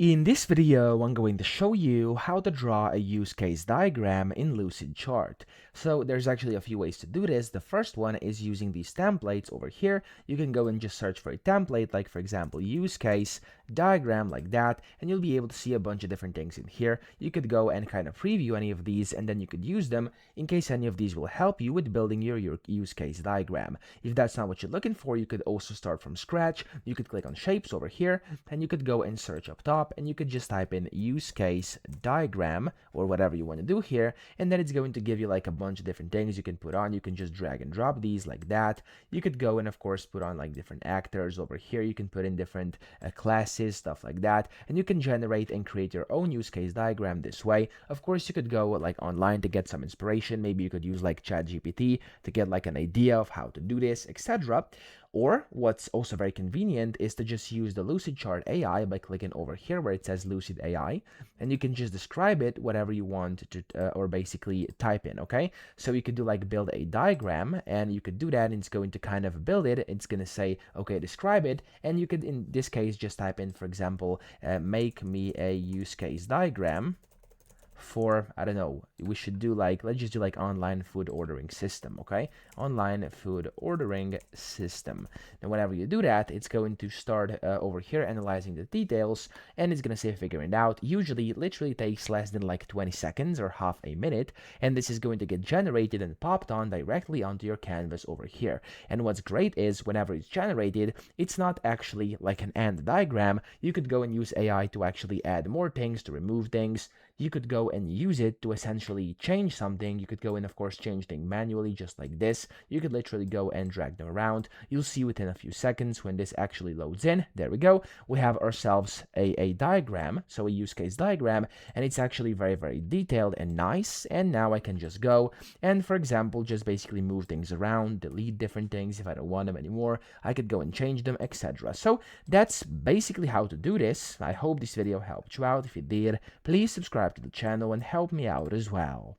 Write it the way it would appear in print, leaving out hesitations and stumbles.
In this video, I'm going to show you how to draw a use case diagram in Lucidchart. So there's actually a few ways to do this. The first one is using these templates over here. You can go and just search for a template, like for example, use case diagram like that, and you'll be able to see a bunch of different things in here. You could go and kind of preview any of these, and then you could use them in case any of these will help you with building your use case diagram. If that's not what you're looking for, you could also start from scratch. You could click on shapes over here, and you could go and search up top, and you could just type in use case diagram or whatever you want to do here, and then it's going to give you like a bunch of different things you can put on. You can just drag and drop these like that. You could go and of course put on like different actors over here. You can put in different classes, stuff like that, and you can generate and create your own use case diagram this way. Of course, you could go like online to get some inspiration. Maybe you could use like ChatGPT to get like an idea of how to do this, etc. Or what's also very convenient is to just use the Lucidchart AI by clicking over here where it says Lucid AI, and you can just describe it whatever you want to, or basically type in, okay? So you could do like build a diagram, and you could do that, and it's going to kind of build it. It's going to say, okay, describe it, and you could, in this case, just type in, for example, make me a use case diagram for, I don't know, we should do like, let's just do like online food ordering system, okay? Online food ordering system. And whenever you do that, it's going to start over here analyzing the details, and it's going to say figuring it out. Usually, it literally takes less than like 20 seconds or half a minute, and this is going to get generated and popped on directly onto your canvas over here. And what's great is whenever it's generated, it's not actually like an and diagram. You could go and use AI to actually add more things, to remove things. You could go and use it to essentially change something. You could go and of course change things manually just like this. You could literally go and drag them around. You'll see within a few seconds when this actually loads in. There we go. We have ourselves a diagram, so a use case diagram, and it's actually very, very detailed and nice. And now I can just go and, for example, just basically move things around, delete different things if I don't want them anymore. I could go and change them, etc. So that's basically how to do this. I hope this video helped you out. If it did, please subscribe to the channel and help me out as well.